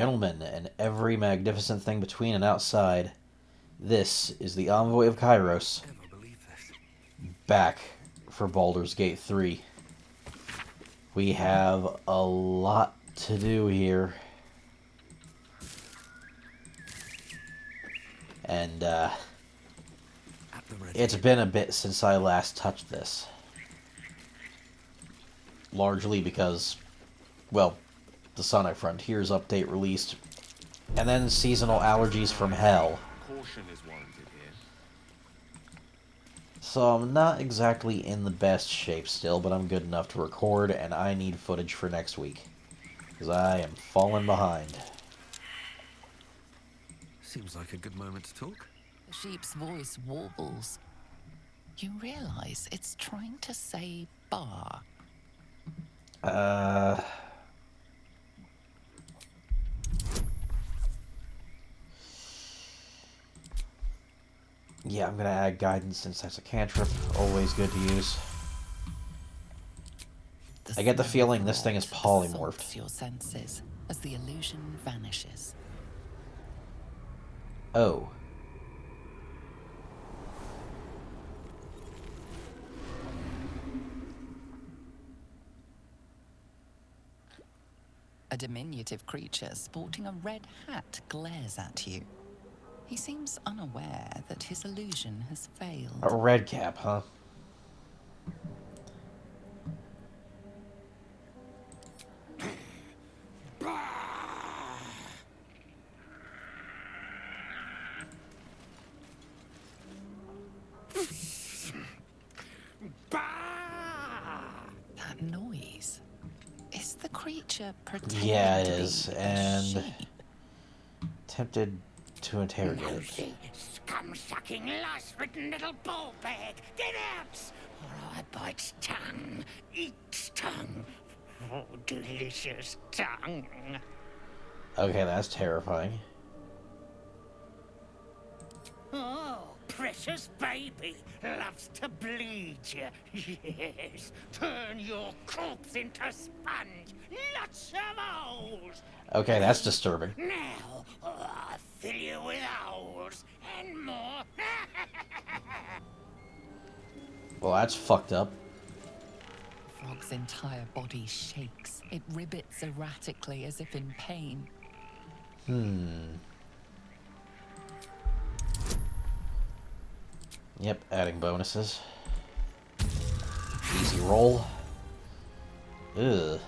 gentlemen, and every magnificent thing between and outside, this is the Envoy of Kairos, back for Baldur's Gate 3. We have a lot to do here. And, it's been a bit since I last touched this. Largely because, well, the Sonic Frontiers update released, and then seasonal allergies from hell. Caution is warranted here. So I'm not exactly in the best shape still, but I'm good enough to record, and I need footage for next week. Because I am falling behind. Seems like a good moment to talk. The sheep's voice warbles. You realize it's trying to say bar. Yeah, I'm gonna add guidance since that's a cantrip. Always good to use. I get the feeling this thing is polymorphed. Your senses as the illusion vanishes. Oh. A diminutive creature sporting a red hat glares at you. He seems unaware that his illusion has failed. A red cap, huh? That noise. Is the creature pretending Yeah, it to is, be a and sheep? tempted to interrogate it. Nosy, scum-sucking, lice-ridden little ball bag! Get out! Or I bite tongue, eat tongue. Oh, delicious tongue. Okay, that's terrifying. Oh, precious baby, loves to bleed you. Yes, turn your corpse into sponge. Lots of holes. Okay, that's disturbing. Now, I'll fill you with holes and more. Well, that's fucked up. The frog's entire body shakes. It ribbits erratically as if in pain. Yep, adding bonuses. Easy roll. Ugh.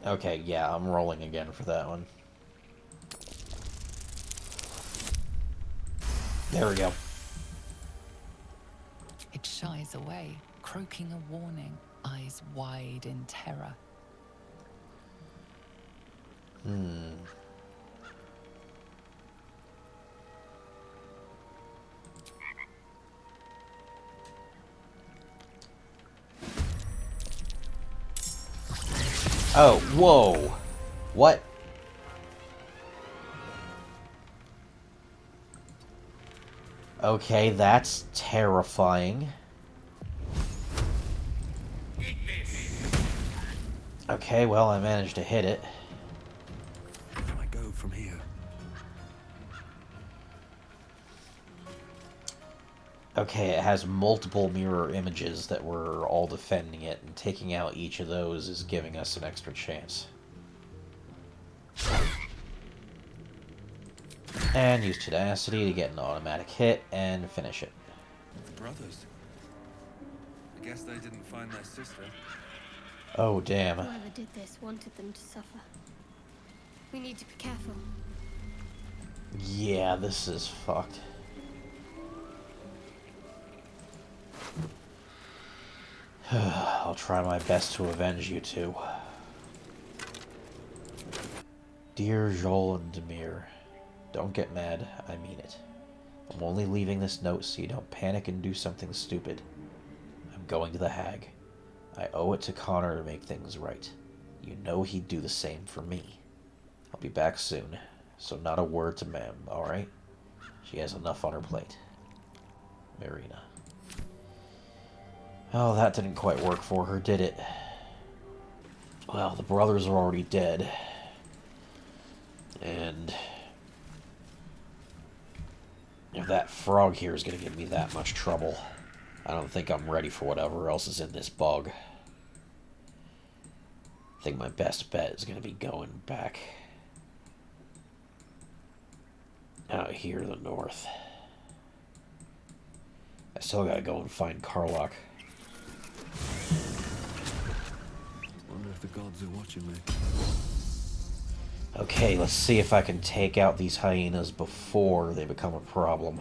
Okay, yeah, I'm rolling again for that one. There we go. It shies away, croaking a warning, eyes wide in terror. Oh, whoa. What? Okay, that's terrifying. Okay, well, I managed to hit it. Where do I go from here? Okay, it has multiple mirror images that were all defending it, and taking out each of those is giving us an extra chance. And use tenacity to get an automatic hit and finish it. Brothers. I guess they didn't find their sister. Oh, damn. Whoever did this wanted them to suffer. We need to be careful. Yeah, this is fucked. I'll try my best to avenge you two. Dear Joel and Demir, don't get mad, I mean it. I'm only leaving this note so you don't panic and do something stupid. I'm going to the Hag. I owe it to Connor to make things right. You know he'd do the same for me. I'll be back soon, so not a word to Mem, alright? She has enough on her plate. Marina. Oh, that didn't quite work for her, did it? Well, the brothers are already dead. And if that frog here is going to give me that much trouble, I don't think I'm ready for whatever else is in this bog. I think my best bet is going to be going back out here to the north. I still got to go and find Karlach. Wonder if the gods are watching me. Okay, let's see if I can take out these hyenas before they become a problem.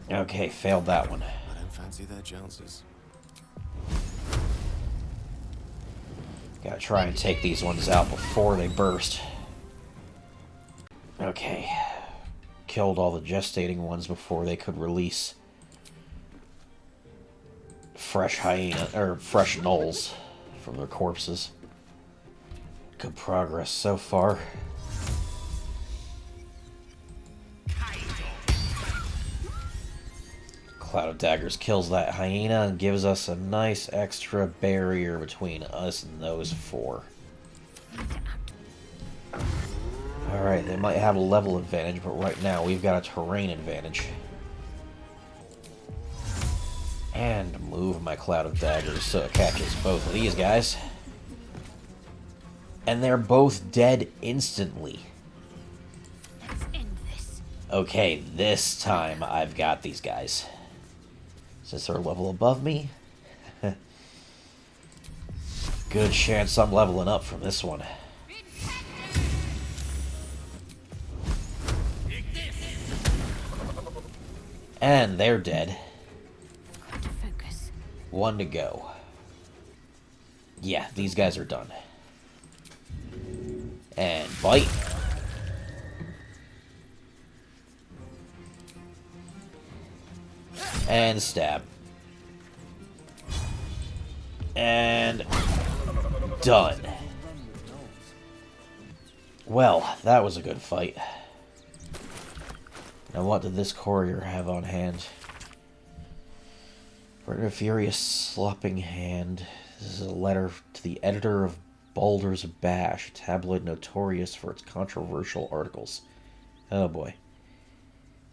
Okay, failed that one. I don't fancy their chances. Gotta try and take these ones out before they burst. Okay. Killed all the gestating ones before they could release fresh hyena, or fresh gnolls from their corpses. Good progress so far. Cloud of Daggers kills that hyena and gives us a nice extra barrier between us and those four. Alright, they might have a level advantage, but right now we've got a terrain advantage. And move my Cloud of Daggers so it catches both of these guys. And they're both dead instantly. Let's end this. Okay, this time I've got these guys. Since they're a level above me, good chance I'm leveling up from this one. And they're dead. Focus. One to go. Yeah, these guys are done. And bite. And stab. And done. Well, that was a good fight. Now what did this courier have on hand? For a furious slopping hand. This is a letter to the editor of Baldur's Bash, a tabloid notorious for its controversial articles. Oh boy.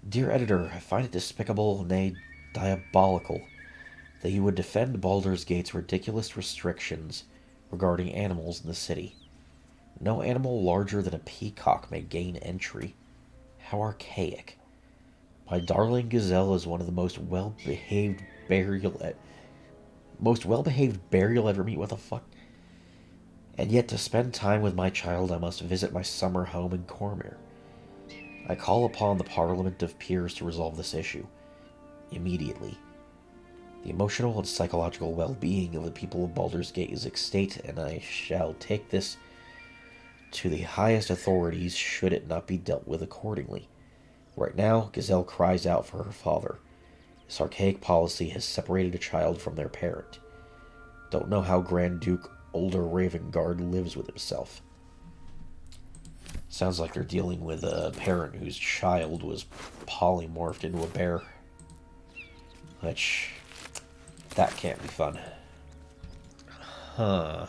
Dear editor, I find it despicable, nay, diabolical, that you would defend Baldur's Gate's ridiculous restrictions regarding animals in the city. No animal larger than a peacock may gain entry. How archaic. My darling gazelle is one of the most well-behaved burial ever meet. What the fuck? And yet to spend time with my child I must visit my summer home in Cormyr. I call upon the Parliament of Peers to resolve this issue. Immediately. The emotional and psychological well-being of the people of Baldur's Gate is at stake, and I shall take this to the highest authorities should it not be dealt with accordingly. Right now, Gazelle cries out for her father. This archaic policy has separated a child from their parent. Don't know how Grand Duke Older Ravengard lives with himself. Sounds like they're dealing with a parent whose child was polymorphed into a bear. Which, that can't be fun. Huh.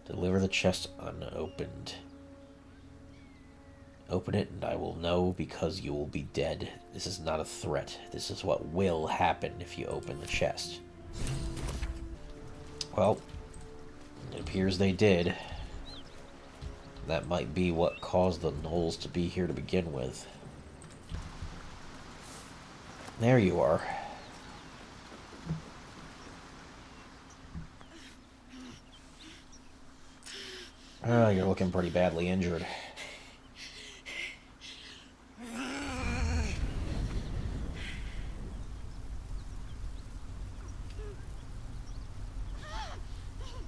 Deliver the chest unopened. Open it and I will know because you will be dead. This is not a threat. This is what will happen if you open the chest. Well, it appears they did. That might be what caused the gnolls to be here to begin with. There you are. Oh, you're looking pretty badly injured.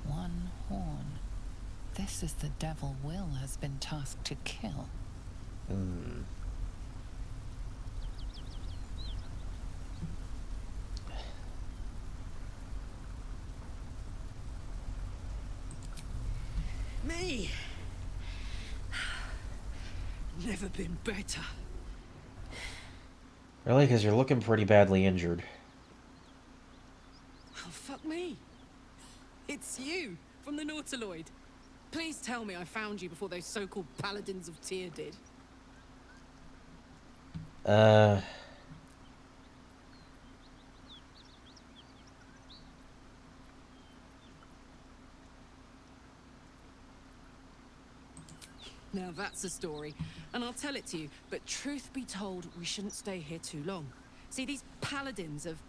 One horn. This is the devil Will has been tasked to kill. Me? Never been better. Really? Because you're looking pretty badly injured. Oh, fuck me. It's you, from the Nautiloid. Please tell me I found you before those so-called Paladins of Tyr did. Now that's a story, and I'll tell it to you, but truth be told, we shouldn't stay here too long. See, these Paladins of...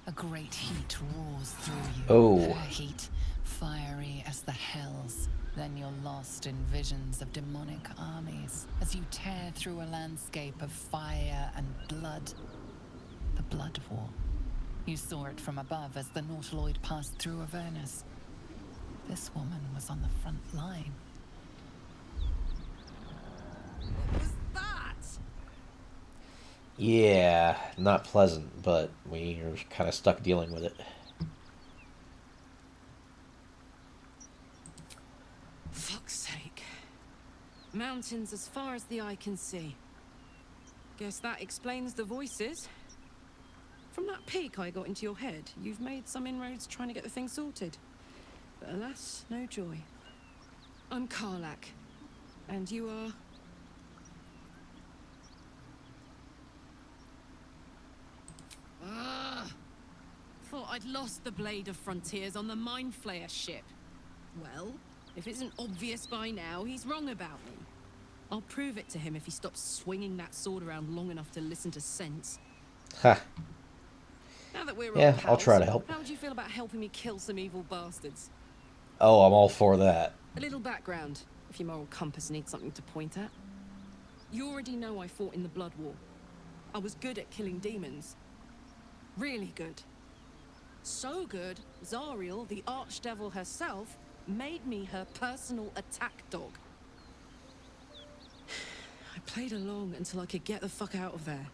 A great heat roars through you. Oh. Her heat, fiery as the hells. Then you're lost in visions of demonic armies as you tear through a landscape of fire and blood. The Blood War. You saw it from above as the Nautiloid passed through Avernus. This woman was on the front line. What was that? Yeah, not pleasant, but we are kind of stuck dealing with it. Fuck's sake. Mountains as far as the eye can see. Guess that explains the voices. From that peek I got into your head, you've made some inroads trying to get the thing sorted. But alas, no joy. I'm Karlak. And you are... Thought I'd lost the Blade of Frontiers on the Mind Flayer ship. Well, if it isn't obvious by now, he's wrong about me. I'll prove it to him if he stops swinging that sword around long enough to listen to sense. Ha. Now that we're Yeah, all pals, I'll try to help. How would you feel about helping me kill some evil bastards? Oh, I'm all for that. A little background, if your moral compass needs something to point at. You already know I fought in the Blood War. I was good at killing demons. Really good. So good, Zariel, the archdevil herself, made me her personal attack dog. I played along until I could get the fuck out of there.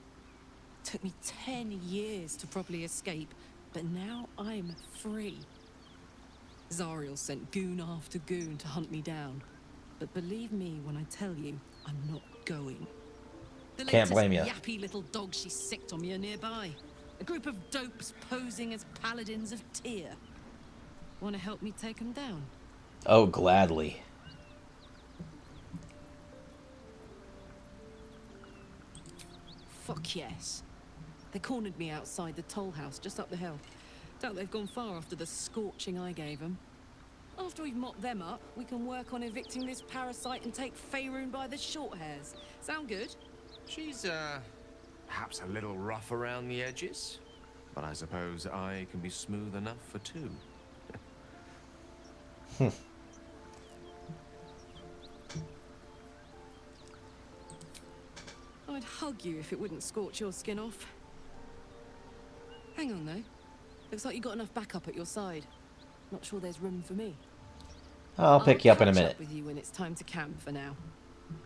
Took me 10 years to properly escape, but now I'm free. Zariel sent goon after goon to hunt me down. But believe me when I tell you, I'm not going. The Can't blame ya. yappy little dogs she sicked on me are nearby. A group of dopes posing as Paladins of Tyr. Want to help me take them down? Oh, gladly. Fuck yes. They cornered me outside the toll house just up the hill. Doubt they've gone far after the scorching I gave them. After we've mopped them up, we can work on evicting this parasite and take Faerun by the short hairs. Sound good? She's, perhaps a little rough around the edges. But I suppose I can be smooth enough for two. I'd hug you if it wouldn't scorch your skin off. Hang on, though. Looks like you got enough backup at your side. Not sure there's room for me. I'll pick you up in a catch minute. up with you when it's time to camp for now.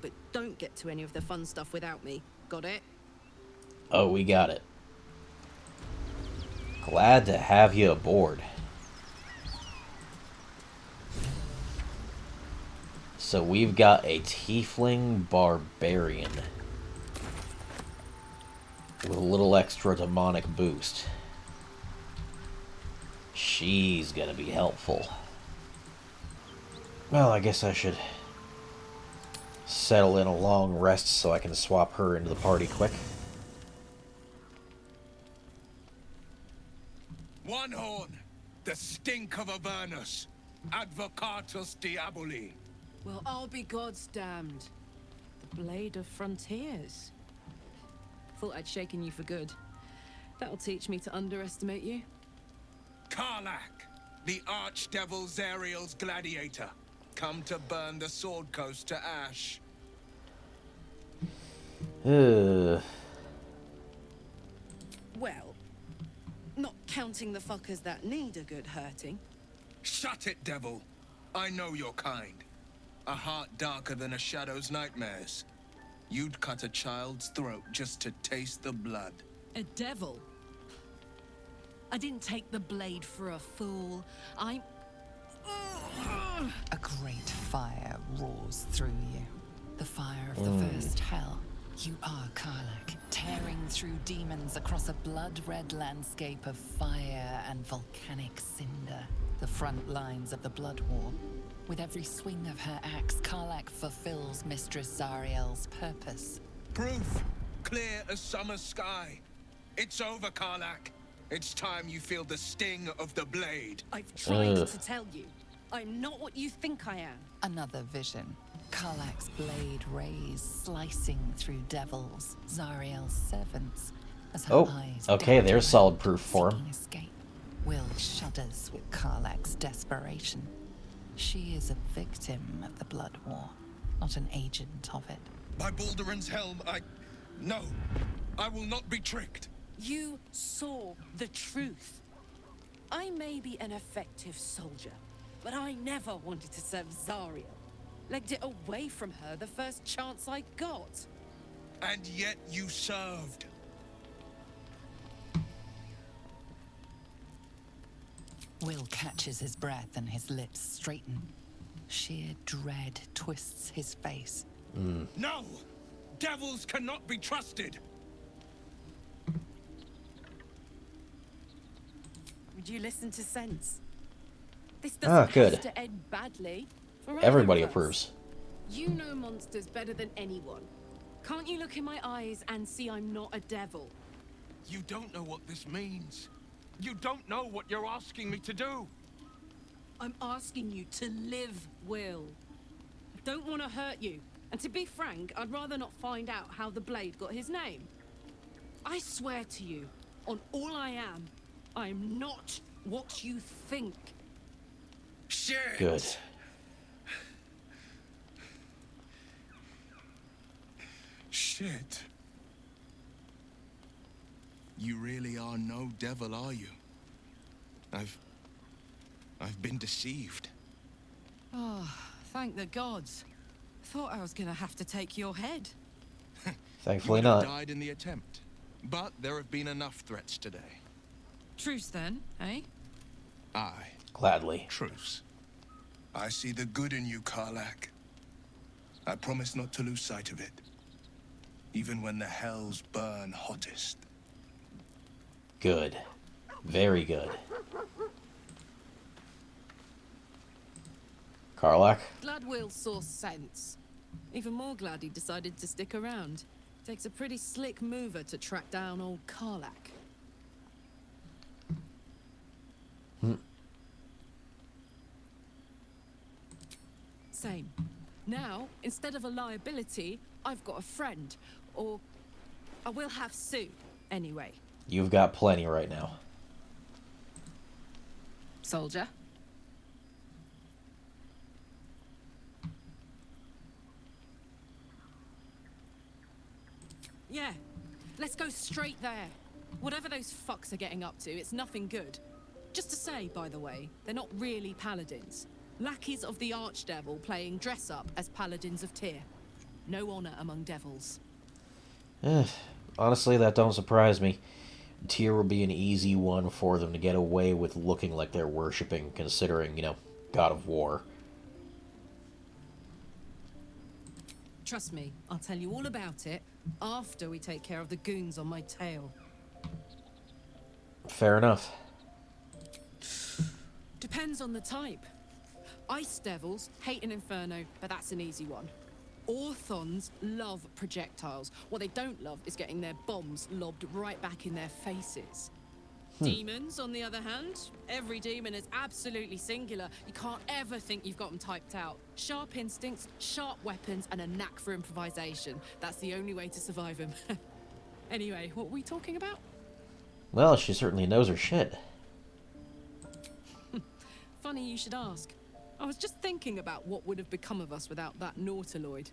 But don't get to any of the fun stuff without me. Got it? Oh, we got it. Glad to have you aboard. So we've got a tiefling barbarian with a little extra demonic boost. She's gonna be helpful. Well, I guess I should settle in a long rest so I can swap her into the party quick. One horn, the stink of Avernus, advocatus diaboli. Well, I'll be God's damned. The Blade of Frontiers. Thought I'd shaken you for good. That'll teach me to underestimate you. Karlak, the archdevil Zariel's gladiator, come to burn the Sword Coast to ash. Ugh. Well, not counting the fuckers that need a good hurting. Shut it, devil. I know your kind. A heart darker than a shadow's nightmares. You'd cut a child's throat just to taste the blood. A devil? I didn't take the blade for a fool. I'm... A great fire roars through you. The fire of the first hell. You are Karlach, tearing through demons across a blood-red landscape of fire and volcanic cinder, the front lines of the Blood War. With every swing of her axe, Karlach fulfills Mistress Zariel's purpose. Proof! Clear as summer sky. It's over, Karlach. It's time you feel the sting of the blade. I've tried to tell you. I'm not what you think I am. Another vision. Karlach's blade rays slicing through devils, Zariel's servants, as her eyes okay, dart there's around, solid proof for him. seeking escape. Will shudders with Karlach's desperation. She is a victim of the Blood War, not an agent of it. By Balduran's helm, No, I will not be tricked. You saw the truth. I may be an effective soldier, but I never wanted to serve Zariel. Legged it away from her the first chance I got. And yet you served. Will catches his breath and his lips straighten. Sheer dread twists his face. No! Devils cannot be trusted! Would you listen to sense? This doesn't good. have to end badly. For Everybody either of us. approves. You know monsters better than anyone. Can't you look in my eyes and see I'm not a devil? You don't know what this means. You don't know what you're asking me to do. I'm asking you to live, Will. I don't want to hurt you. And to be frank, I'd rather not find out how the blade got his name. I swear to you, on all I am not what you think. Shit! Good. Shit. You really are no devil, are you? I've been deceived. Oh, thank the gods. Thought I was gonna have to take your head. Thankfully You would have not. died in the attempt. But there have been enough threats today. Truce then, eh? Aye, Gladly. truce. I see the good in you, Karlach. I promise not to lose sight of it. Even when the hells burn hottest. Good. Very good. Karlach? Glad Will saw sense. Even more glad he decided to stick around. Takes a pretty slick mover to track down old Karlach. Same. Now, instead of a liability, I've got a friend. Or I will have Sue, anyway. You've got plenty right now. Soldier. Yeah, let's go straight there. Whatever those fucks are getting up to, it's nothing good. Just to say, by the way, they're not really paladins. Lackeys of the Archdevil playing dress-up as paladins of Tyr. No honor among devils. Honestly, that don't surprise me. Tyr will be an easy one for them to get away with looking like they're worshipping, considering, God of War. Trust me, I'll tell you all about it after we take care of the goons on my tail. Fair enough. Depends on the type. Ice devils hate an inferno, but that's an easy one. Orthons love projectiles. What they don't love is getting their bombs lobbed right back in their faces. Demons, on the other hand, every demon is absolutely singular. You can't ever think you've got them typed out. Sharp instincts, sharp weapons, and a knack for improvisation. That's the only way to survive them. Anyway, what were we talking about? Well, she certainly knows her shit. Funny you should ask. I was just thinking about what would have become of us without that Nautiloid.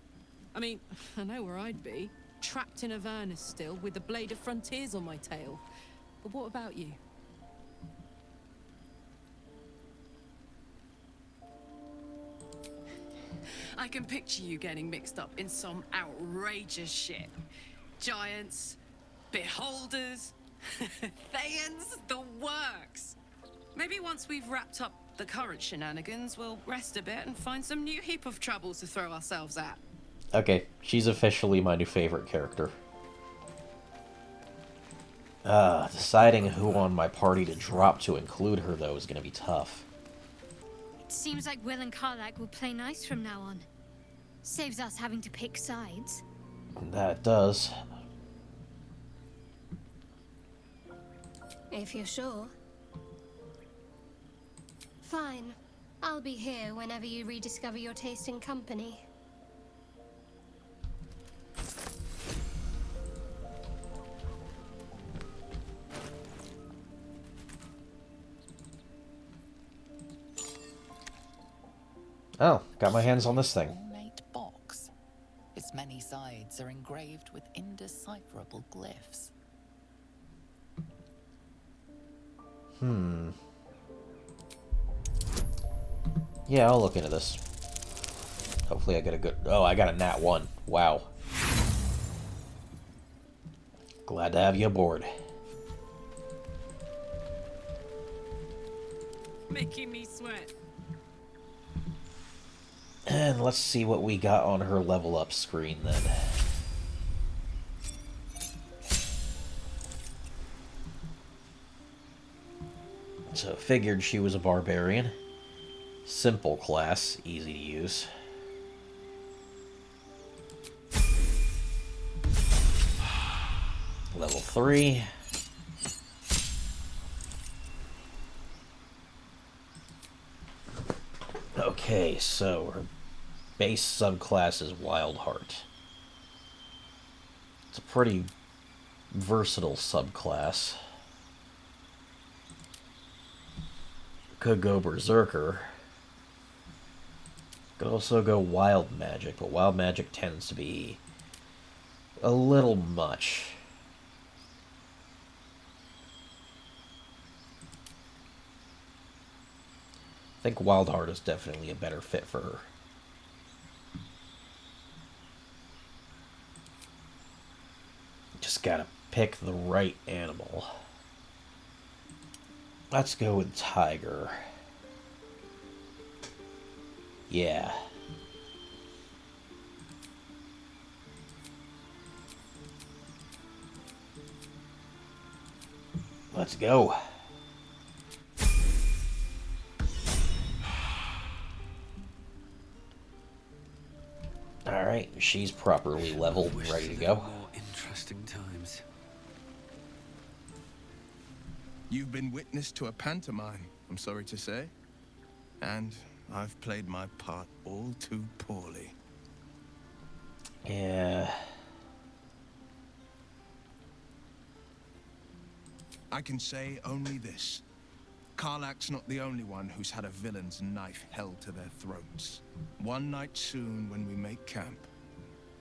I mean, I know where I'd be. Trapped in Avernus still, with the Blade of Frontiers on my tail. But what about you? I can picture you getting mixed up in some outrageous shit. Giants, beholders, Thayans, the works. Maybe once we've wrapped up the current shenanigans, we'll rest a bit and find some new heap of troubles to throw ourselves at. Okay, she's officially my new favorite character. Deciding who on my party to drop to include her, though, is gonna be tough. It seems like Will and Karlak will play nice from now on. Saves us having to pick sides. That does. If you're sure. Fine. I'll be here whenever you rediscover your taste in company. Oh, got my hands on this thing. Ornate box. Its many sides are engraved with indecipherable glyphs. Yeah, I'll look into this. Hopefully I get a good... Oh, I got a nat 1. Wow. Glad to have you aboard. Making me sweat. And let's see what we got on her level up screen then. So figured she was a barbarian. Simple class, easy to use. Level 3. Okay, so her base subclass is Wild Heart. It's a pretty versatile subclass. Could go Berserker. Could also go Wild Magic, but Wild Magic tends to be a little much. I think Wild Heart is definitely a better fit for her. Just gotta pick the right animal. Let's go with Tiger. Yeah. Let's go. Alright, she's properly leveled and ready to go. More interesting times. You've been witness to a pantomime, I'm sorry to say. And I've played my part all too poorly. Yeah. I can say only this. Karlak's not the only one who's had a villain's knife held to their throats. One night soon, when we make camp,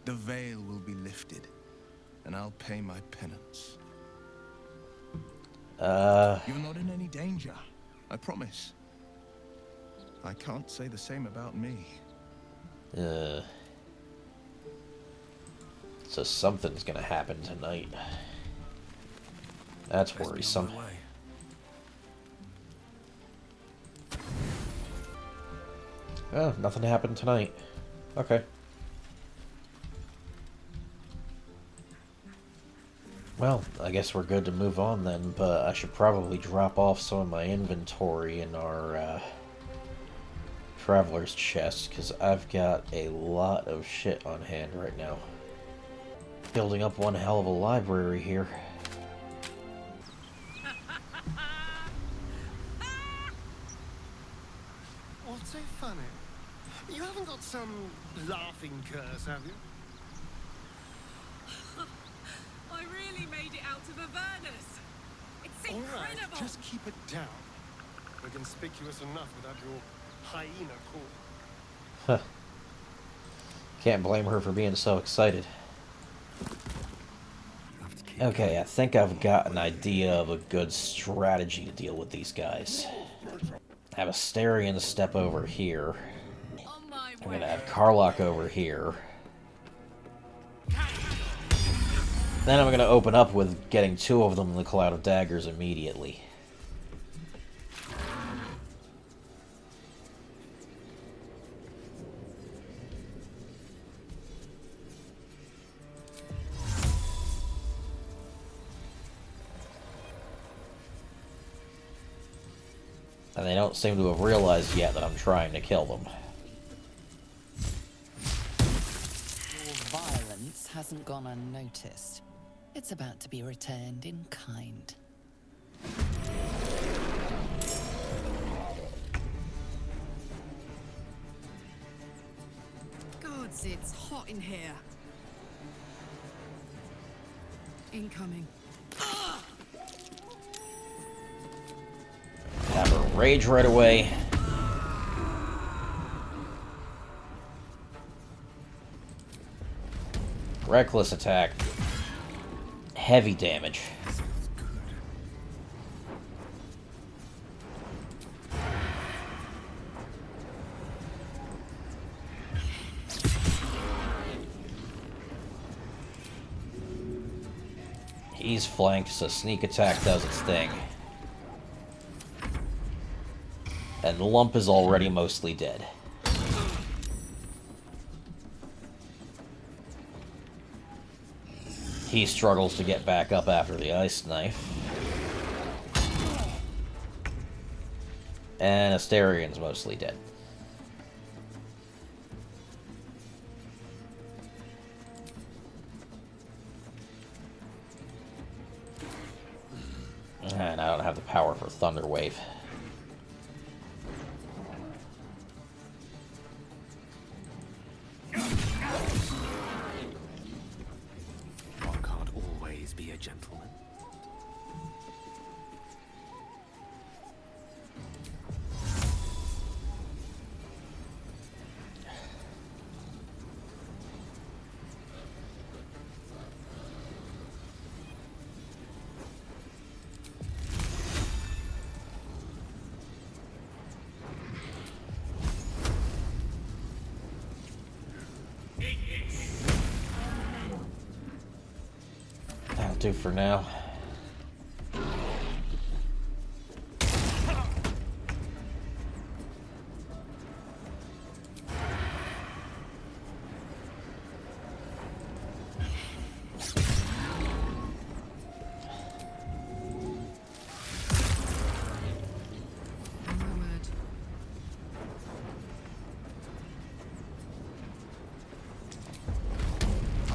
the veil will be lifted, and I'll pay my penance. You're not in any danger, I promise. I can't say the same about me. So something's gonna happen tonight. That's worrisome. Oh, nothing happened tonight. Okay. Well, I guess we're good to move on then, but I should probably drop off some of my inventory in our traveler's chest, because I've got a lot of shit on hand right now. Building up one hell of a library here. What's so funny? You haven't got some laughing curse, have you? I really made it out of Avernus. It's All right, incredible. just keep it down. We're conspicuous enough without your hyena call. Can't blame her for being so excited. Okay, I think I've got an idea of a good strategy to deal with these guys. Have Asterion step over here. On my I'm way. gonna have Karlak over here. Then I'm gonna open up with getting two of them in the Cloud of Daggers immediately. And they don't seem to have realized yet that I'm trying to kill them. Your violence hasn't gone unnoticed. It's about to be returned in kind. Gods, it's hot in here. Incoming. Have her rage right away. Reckless attack. Heavy damage. He's flanked, so sneak attack does its thing. And the lump is already mostly dead. He struggles to get back up after the ice knife. And Asterian's mostly dead. And I don't have the power for Thunder Wave. One can't always be a gentleman. That'll do for now.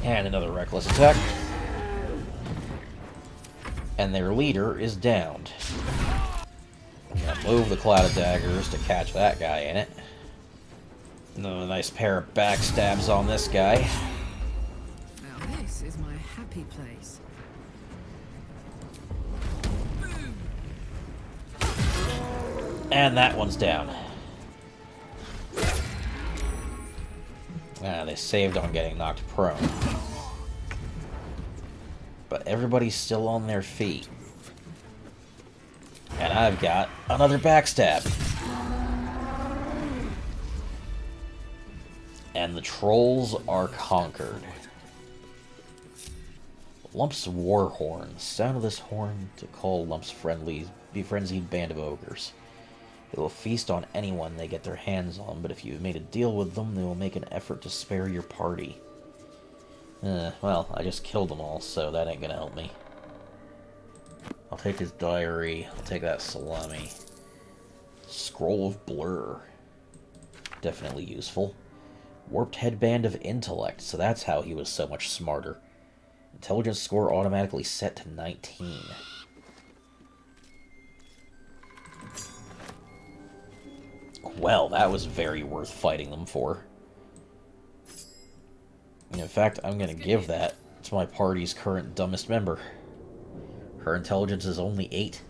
And another reckless attack. And their leader is downed. I'm gonna move the cloud of daggers to catch that guy in it. Another nice pair of backstabs on this guy. Now this is my happy place. And that one's down. Ah, they saved on getting knocked prone. But everybody's still on their feet. And I've got another backstab. And the trolls are conquered. Lump's war horn. Sound of this horn to call Lump's befrenzied band of ogres. They will feast on anyone they get their hands on, but if you've made a deal with them, they will make an effort to spare your party. Well, I just killed them all, so that ain't gonna help me. I'll take his diary. I'll take that salami. Scroll of Blur. Definitely useful. Warped Headband of Intellect, so that's how he was so much smarter. Intelligence score automatically set to 19. Well, that was very worth fighting them for. In fact, I'm going to give that to my party's current dumbest member. Her intelligence is only 8.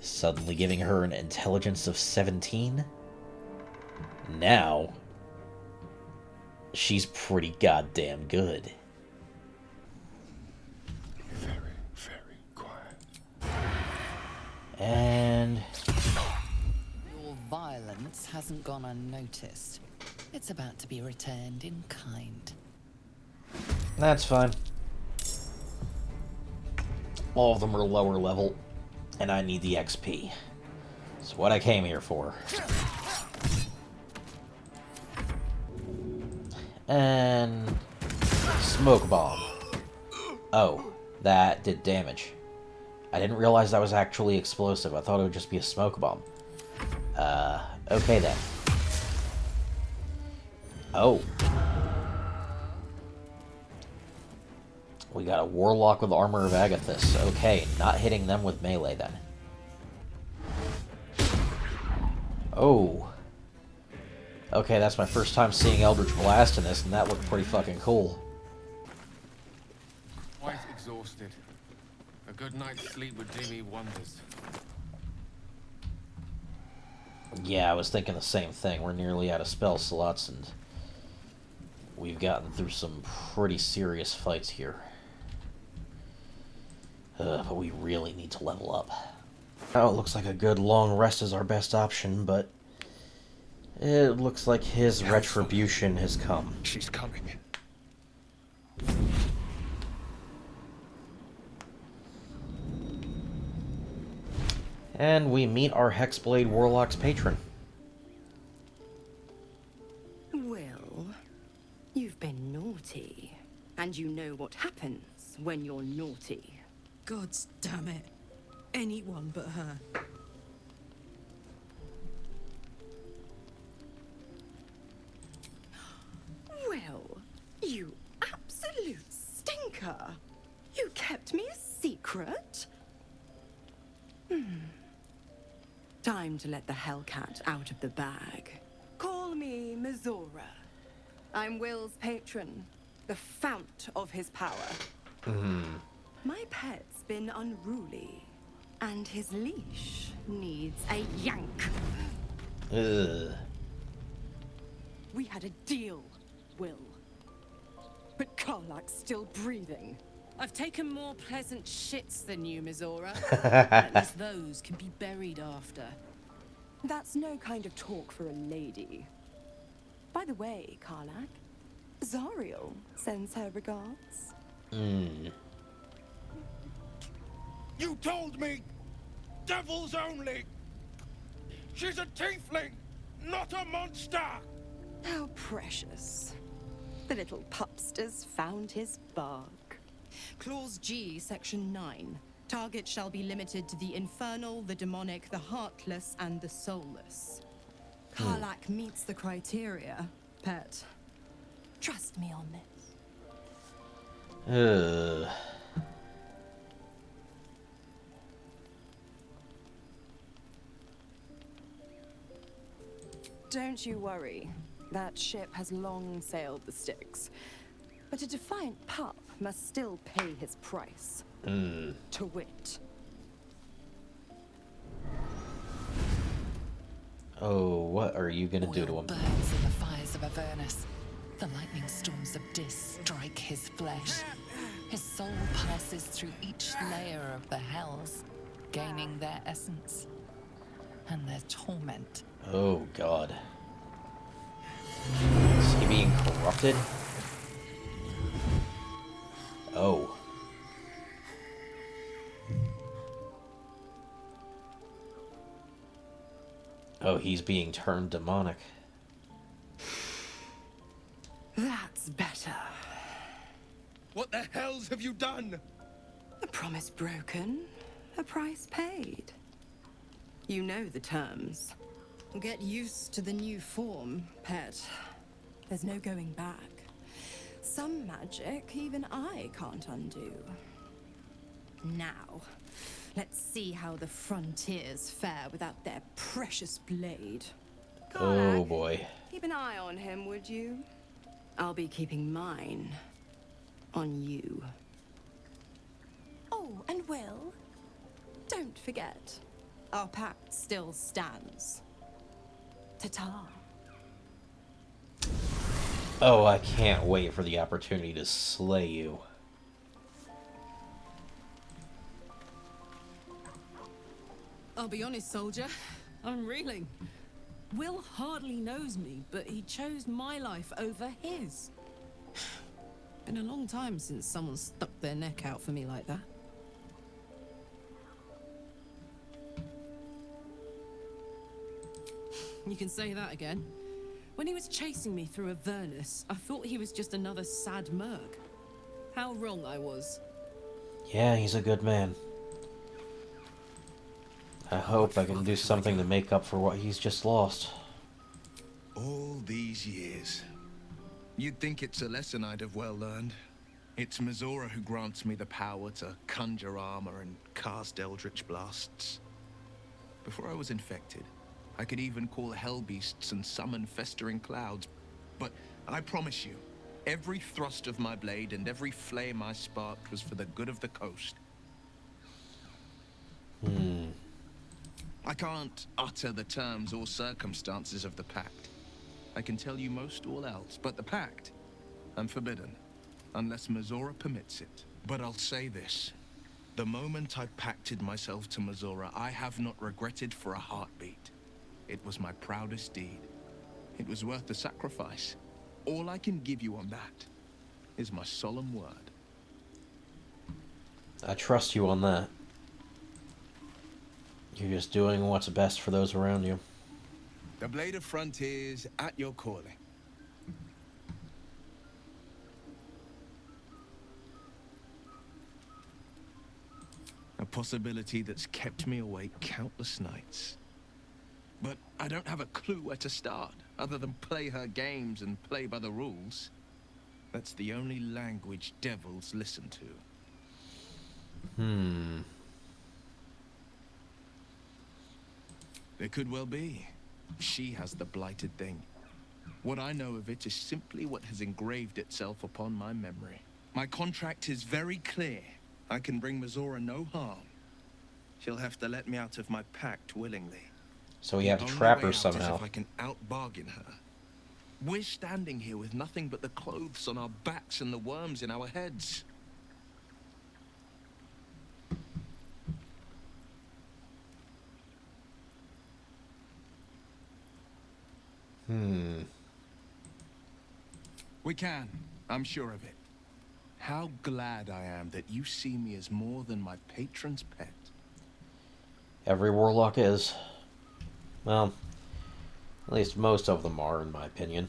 Suddenly giving her an intelligence of 17? Now, she's pretty goddamn good. Very, very quiet. And Your violence hasn't gone unnoticed. It's about to be returned in kind. that's fine. All of them are lower level, and I need the XP. It's what I came here for. And smoke bomb. Oh, that did damage. I didn't realize that was actually explosive. I thought it would just be a smoke bomb. Okay then. Oh. We got a warlock with Armor of Agathis. Okay, not hitting them with melee then. Oh. Okay, that's my first time seeing Eldritch Blast in this, and that looked pretty fucking cool. Quite exhausted. A good night's sleep would do me wonders. Yeah, I was thinking the same thing. We're nearly out of spell slots, and we've gotten through some pretty serious fights here. But we really need to level up. Oh, it looks like a good long rest is our best option, but it looks like his retribution has come. She's coming. And we meet our Hexblade Warlock's patron. Well, you've been naughty. And you know what happens when you're naughty. God's damn it. Anyone but her. Well, you absolute stinker. You kept me a secret? Time to let the Hellcat out of the bag. Call me Mizora. I'm Will's patron, the fount of his power. My pet's been unruly, and his leash needs a yank. Ugh. We had a deal, Will. But Karlak's still breathing. I've taken more pleasant shits than you, Mizora. At least those can be buried after. That's no kind of talk for a lady. By the way, Karlak, Zariel sends her regards. You told me! Devils only! She's a tiefling, not a monster! How precious. The little pupster's found his bark. Clause G, Section 9. Target shall be limited to the infernal, the demonic, the heartless, and the soulless. Karlak meets the criteria, pet. Trust me on this. Ugh. Don't you worry. That ship has long sailed the Styx. But a defiant pup must still pay his price. To wit. Oh, what are you gonna do to Oil him? burns in the fires of Avernus. The lightning storms of Dis strike his flesh. His soul passes through each layer of the hells, gaining their essence and their torment. Oh, God. Is he being corrupted? Oh. Oh, he's being turned demonic. That's better. What the hells have you done? A promise broken, a price paid. You know the terms. Get used to the new form, pet. There's no going back. Some magic even I can't undo. Now, let's see how the frontiers fare without their precious blade. Oh, Karlak, boy. keep an eye on him, would you? I'll be keeping mine on you. Oh, and Will, don't forget, our pact still stands. Ta-ta. Oh, I can't wait for the opportunity to slay you. I'll be honest, soldier. I'm reeling. Will hardly knows me, but he chose my life over his. Been a long time since someone stuck their neck out for me like that. You can say that again. When he was chasing me through Avernus, I thought he was just another sad merc. How wrong I was. Yeah, he's a good man. I hope I can do something to make up for what he's just lost. All these years. You'd think it's a lesson I'd have well learned. It's Mizora who grants me the power to conjure armor and cast eldritch blasts. Before I was infected, I could even call hell beasts and summon festering clouds. But I promise you, every thrust of my blade and every flame I sparked was for the good of the coast. I can't utter the terms or circumstances of the pact. I can tell you most all else, but the pact, I'm forbidden, unless Mizora permits it. But I'll say this. The moment I pacted myself to Mizora, I have not regretted for a heartbeat. It was my proudest deed. It was worth the sacrifice. All I can give you on that is my solemn word. I trust you on that. You're just doing what's best for those around you. The Blade of Frontiers at your calling. A possibility that's kept me awake countless nights. But I don't have a clue where to start, other than play her games and play by the rules. That's the only language devils listen to. It could well be. She has the blighted thing. What I know of it is simply what has engraved itself upon my memory. My contract is very clear. I can bring Mizora no harm. She'll have to let me out of my pact willingly. So we have to trap her Is somehow. if I can out-bargain her. We're standing here with nothing but the clothes on our backs and the worms in our heads. We can. I'm sure of it. How glad I am that you see me as more than my patron's pet. Every warlock is. Well, at least most of them are, in my opinion.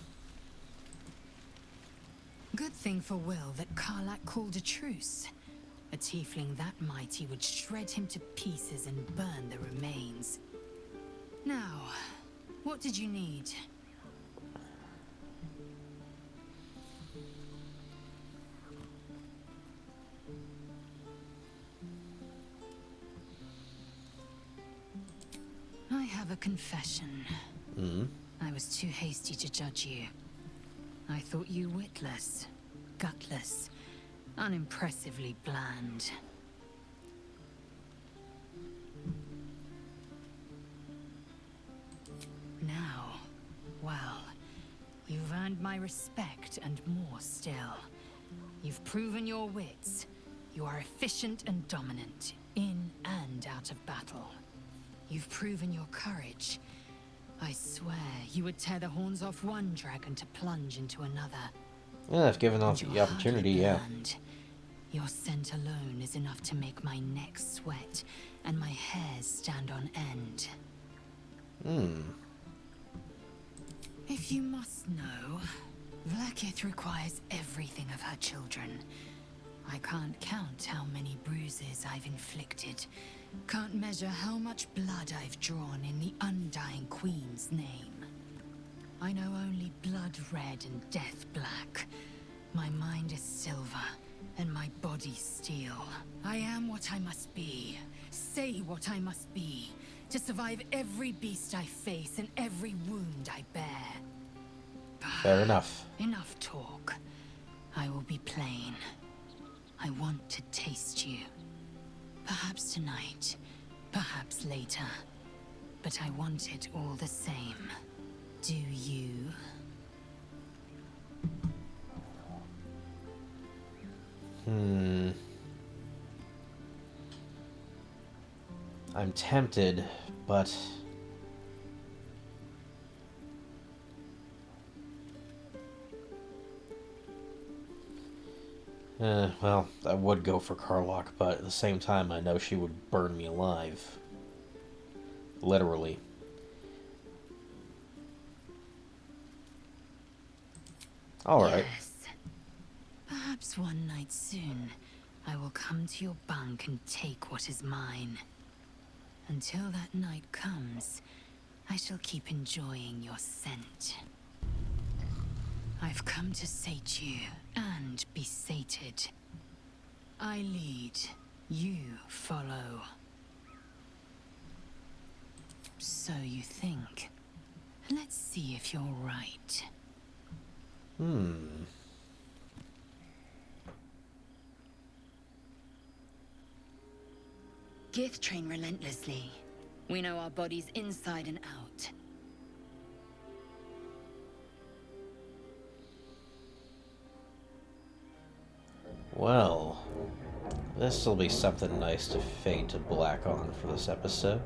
Good thing for Will that Karlach called a truce. A tiefling that mighty would shred him to pieces and burn the remains. Now, what did you need? I have a confession. I was too hasty to judge you. I thought you witless, gutless, unimpressively bland. Now, well, you've earned my respect and more still. You've proven your wits. You are efficient and dominant, in and out of battle. You've proven your courage. I swear you would tear the horns off one dragon to plunge into another. Yeah, if given And the you're opportunity, hardly yeah. bland. Your scent alone is enough to make my neck sweat and my hairs stand on end. If you must know, Vlaakith requires everything of her children. I can't count how many bruises I've inflicted. Can't measure how much blood I've drawn in the undying Queen's name. I know only blood red and death black. My mind is silver, and my body steel. I am what I must be. Say what I must be. To survive every beast I face and every wound I bear. Fair enough. Enough talk. I will be plain. I want to taste you. Perhaps tonight, perhaps later. But I want it all the same. Do you? I'm tempted, but... well, I would go for Karlach, but at the same time, I know she would burn me alive. Literally. Alright. Yes. Perhaps one night soon, I will come to your bunk and take what is mine. Until that night comes, I shall keep enjoying your scent. I've come to sate you and be sated. I lead, you follow. So you think. Let's see if you're right. Gith train relentlessly. We know our bodies inside and out. Well, this'll be something nice to fade to black on for this episode.